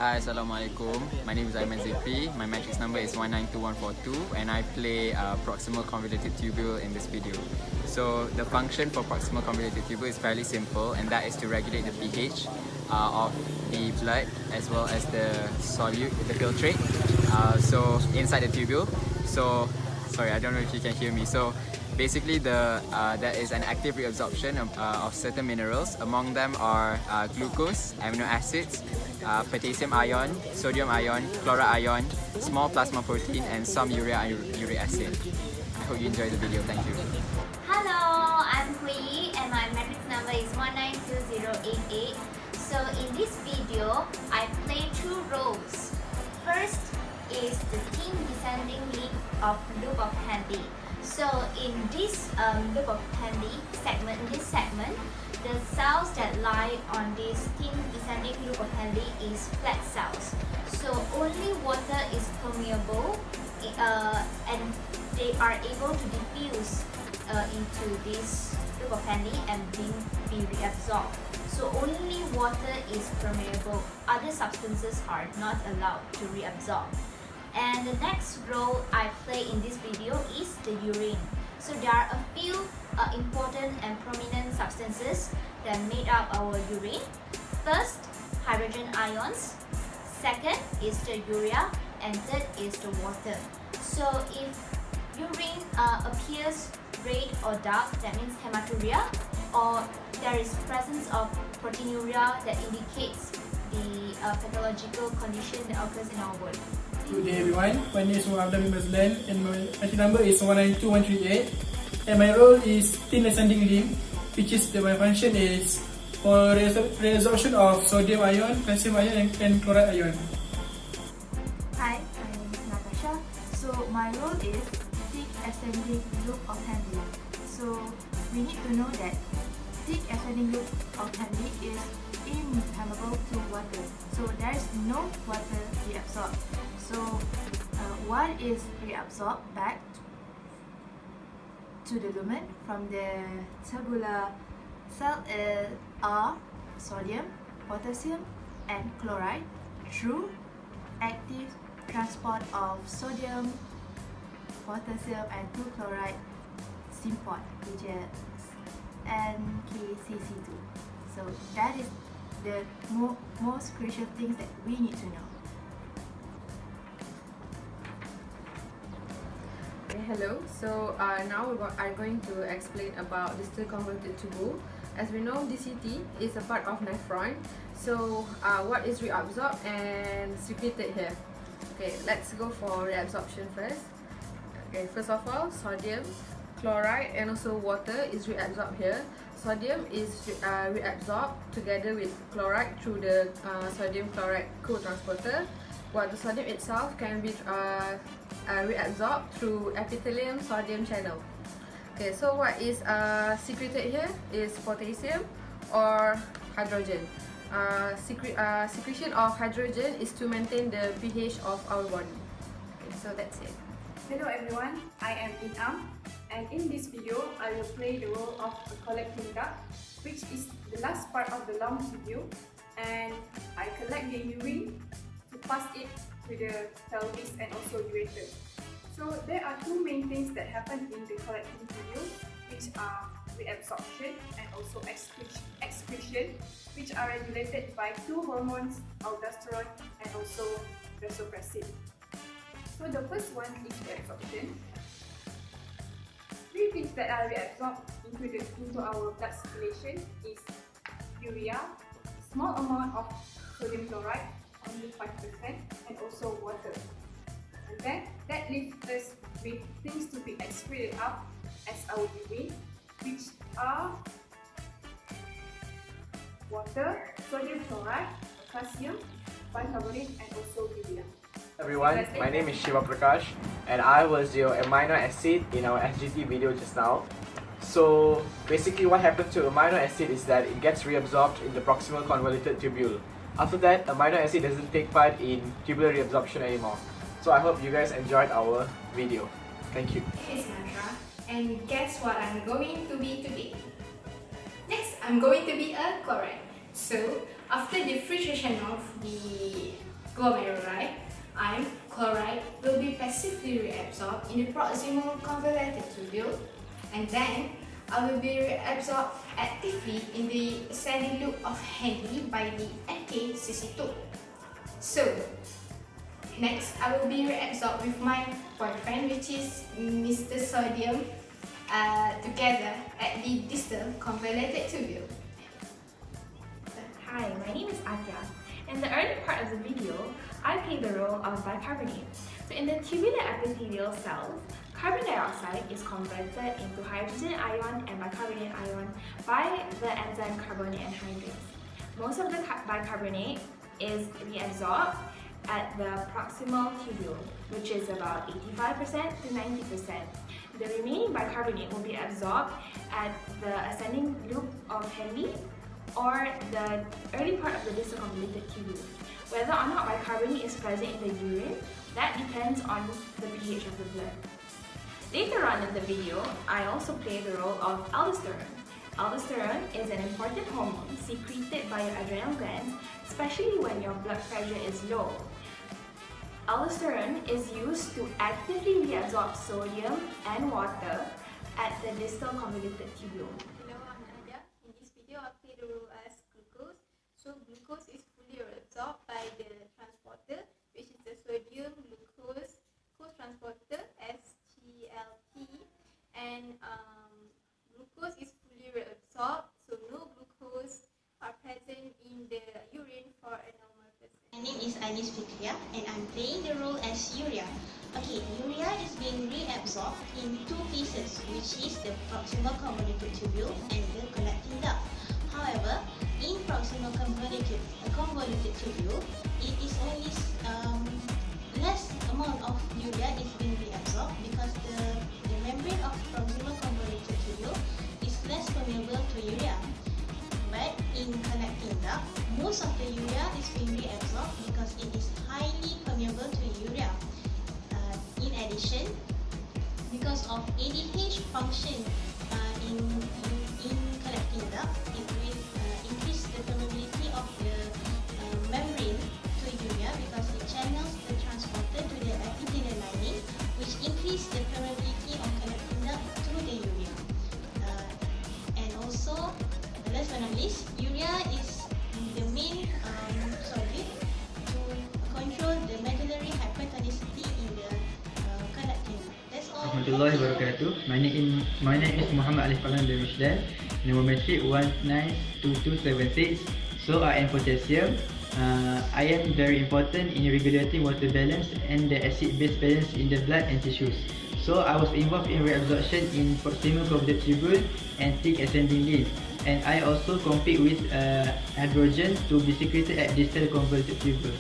Hi, Assalamualaikum. My name is Aiman Zipri. My matrix number is 192142 and I play proximal convoluted tubule in this video. So the function for proximal convoluted tubule is fairly simple, and that is to regulate the pH of the blood as well as the solute, the filtrate. So inside the tubule. So sorry, I don't know if you can hear me. So basically there is an active reabsorption of certain minerals. Among them are glucose, amino acids, potassium ion, sodium ion, chloride ion, small plasma protein, and some urea and uric acid. I hope you enjoy the video. Thank you. Hello, I'm Hui and my matrix number is 192088. So in this video, I play two roles. First is the thin descending loop of Henle. So in this loop of Henle segment, the cells that lie on this thin descending loop of Henle is flat cells. So only water is permeable and they are able to diffuse into this loop of Henle and be reabsorbed. So only water is permeable. Other substances are not allowed to reabsorb. And the next role I play in this video is the urine. So there are a few important and prominent substances that made up our urine. First, hydrogen ions. Second is the urea, and third is the water. So if urine appears red or dark, that means hematuria, or there is presence of proteinuria that indicates the pathological condition that occurs in our body. Good day everyone, my name is Muhammad Mazlan and my matrix number is 192138 and my role is thin ascending limb, which is my function is for reabsorption of sodium ion, potassium ion and chloride ion. Hi, my name is Natasha. So my role is thick ascending loop of Henle. So we need to know that thick ascending loop of Henle is impermeable to water. So there is no water reabsorbed. So what is reabsorbed back to the lumen from the tubular cell are sodium, potassium and chloride through active transport of sodium, potassium and 2-chloride symport, which is NKCC2. So that is the most crucial things that we need to know. Hello, so now we are going to explain about distal convoluted tubule. As we know, DCT is a part of nephron. So what is reabsorbed and secreted here? Okay, let's go for reabsorption first. Okay, first of all, sodium, chloride and also water is reabsorbed here. Sodium is reabsorbed together with chloride through the sodium chloride co-transporter, while the sodium itself can be reabsorbed through epithelium sodium channel. Okay, so what is secreted here is potassium or hydrogen. Secretion of hydrogen is to maintain the pH of our body. Okay, so that's it. Hello everyone, I am Inam, and in this video I will play the role of a collecting duct, which is the last part of the long tubule, and I collect the urine to pass it to the pelvis and also ureter. So there are two main things that happen in the collecting tubule, which are reabsorption and also excretion, which are regulated by two hormones, aldosterone and also vasopressin. So the first one is reabsorption. Three things that are reabsorbed into our blood circulation is urea, small amount of sodium chloride, only 5%, and also water. And then that leaves us with things to be excreted out as our urine, which are water, sodium chloride, potassium, bicarbonate and also urea. Everyone, my name is Shiva Prakash and I was your amino acid in our SGT video just now. So basically what happens to amino acid is that it gets reabsorbed in the proximal convoluted tubule. After that, amino acid doesn't take part in tubular reabsorption anymore. So I hope you guys enjoyed our video. Thank you. It's Nasra, and guess what I'm going to be today? Yes, I'm going to be a chloride. So After the filtration of the glomeruli, iron chloride will be passively reabsorbed in the proximal convoluted tubule, and then I will be reabsorbed actively in the ascending loop of Henle by the NKCC2. So, next I will be reabsorbed with my boyfriend, which is Mr. Sodium, together at the distal convoluted tubule. Hi, my name is Atya. In the early part of the video, I played the role of bicarbonate. So in the tubular epithelial cells, carbon dioxide is converted into hydrogen ion and bicarbonate ion by the enzyme carbonate anhydrase. Most of the bicarbonate is reabsorbed at the proximal tubule, which is about 85% to 90%. The remaining bicarbonate will be absorbed at the ascending loop of Henle or the early part of the distal convoluted tubule. Whether or not bicarbonate is present in the urine, that depends on the pH of the blood. Later on in the video, I also play the role of aldosterone. Aldosterone is an important hormone secreted by your adrenal glands, especially when your blood pressure is low. Aldosterone is used to actively reabsorb sodium and water at the distal convoluted tubule. Hello, I'm Nadia. In this video, I'll play the role as glucose. So glucose is fully reabsorbed by the transporter, which is the sodium glucose co-transporter SGLT, and glucose is fully reabsorbed, so no glucose are present in the urine for a normal person. My name is Alice Fikria and I'm playing the role as urea. Okay, urea is being reabsorbed in two pieces, which is the proximal convoluted tubule and the collecting duct. However, in proximal convoluted tubule, it is only less amount of urea is being reabsorbed because the membrane of proximal convoluted tubule is less permeable to urea. But in collecting duct, most of the urea is being reabsorbed because it is highly permeable to urea. In addition, because of ADH function in collecting duct, it will increase the permeability of the membrane to urea because it channels the transporter to the epithelial lining, which increase the permeability of collecting duct through the urea. And also, last but not least, urea is the main solute to control the medullary hypertonicity in the collecting duct. That's all. Warahmatullahi wabarakatuh. My name is Muhammad Alif Falan bin Mishdal, number metric 192276. So I am potassium. I am very important in regulating water balance and the acid-base balance in the blood and tissues. So I was involved in reabsorption in proximal convoluted tubule and thick ascending limb. And I also compete with hydrogen to be secreted at distal convoluted tubule.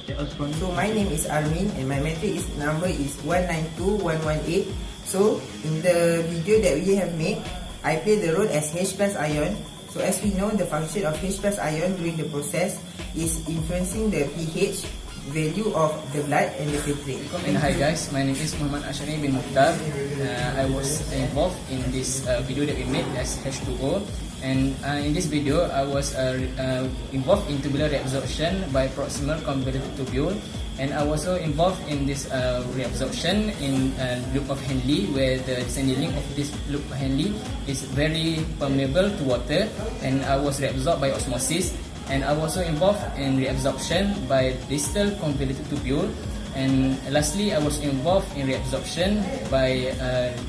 So my name is Armin and my metric number is 192118. So in the video that we have made, I play the role as H+ ion. So as we know, the function of H+ ion during the process is influencing the pH value of the blood and the filtrate. And hi guys, my name is Muhammad Ashari bin Mukhtar. I was involved in this video that we made as H2O. And in this video, I was involved in tubular reabsorption by proximal convoluted tubule, and I was also involved in this reabsorption in loop of Henle, where the descending link of this loop of Henle is very permeable to water, and I was reabsorbed by osmosis. And I was also involved in reabsorption by distal convoluted tubule. And lastly, I was involved in reabsorption by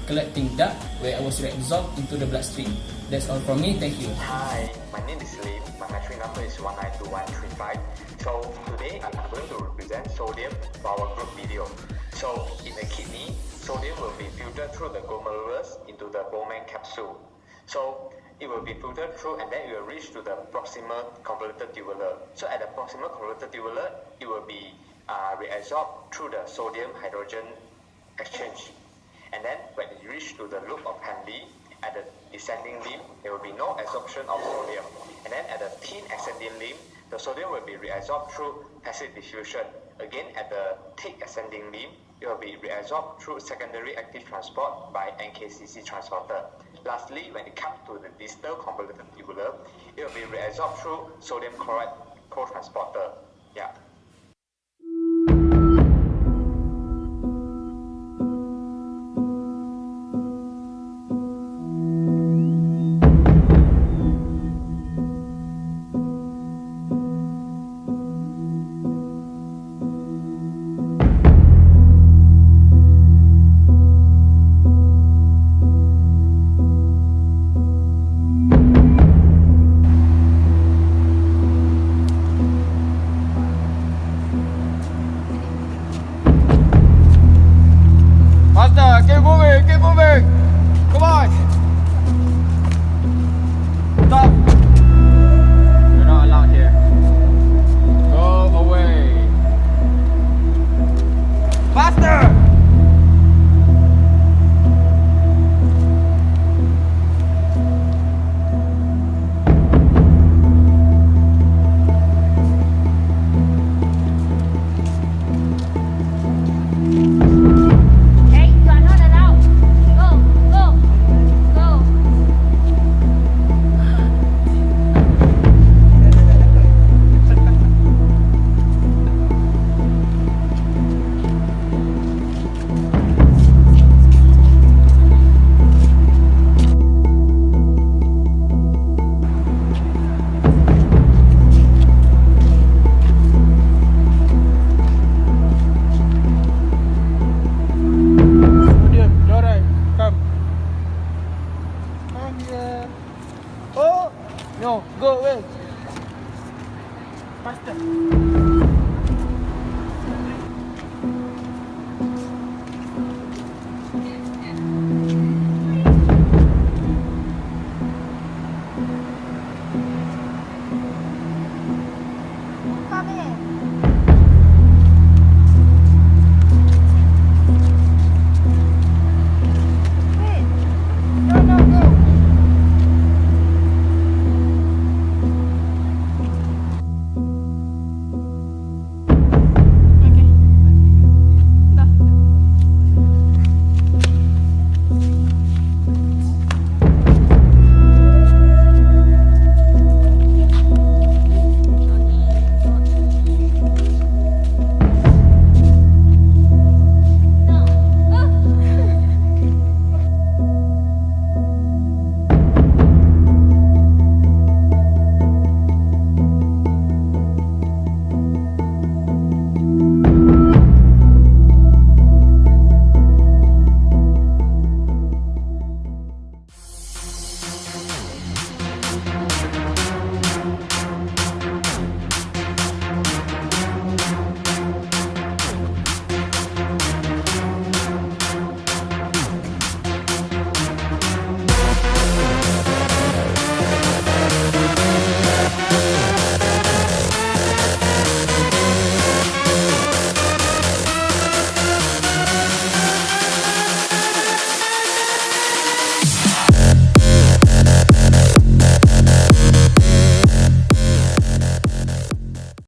collecting duct, where I was reabsorbed into the bloodstream. That's all from me. Thank you. Hi, my name is Lim. My metric number is 192135. So today I'm going to represent sodium for our group video. So in the kidney, sodium will be filtered through the glomerulus into the Bowman capsule. So it will be filtered through and then it will reach to the proximal convoluted tubular. So at the proximal convoluted tubular, it will be reabsorbed through the sodium-hydrogen exchange. And then when it reaches to the loop of Henle, at the descending limb, there will be no absorption of sodium. And then at the thin ascending limb, the sodium will be reabsorbed through passive diffusion. Again, at the thick ascending limb, it will be reabsorbed through secondary active transport by NKCC transporter. Lastly, when it comes to the distal convoluted tubular, it will be reabsorbed through sodium chloride co-transporter. Yeah. Faster, keep moving, keep moving. Come on. Stop. You're not allowed here. Go away. Faster. Hey, you are not allowed. Go, go, go. Diam, alright, come. Come here. Oh, no, go away. Faster.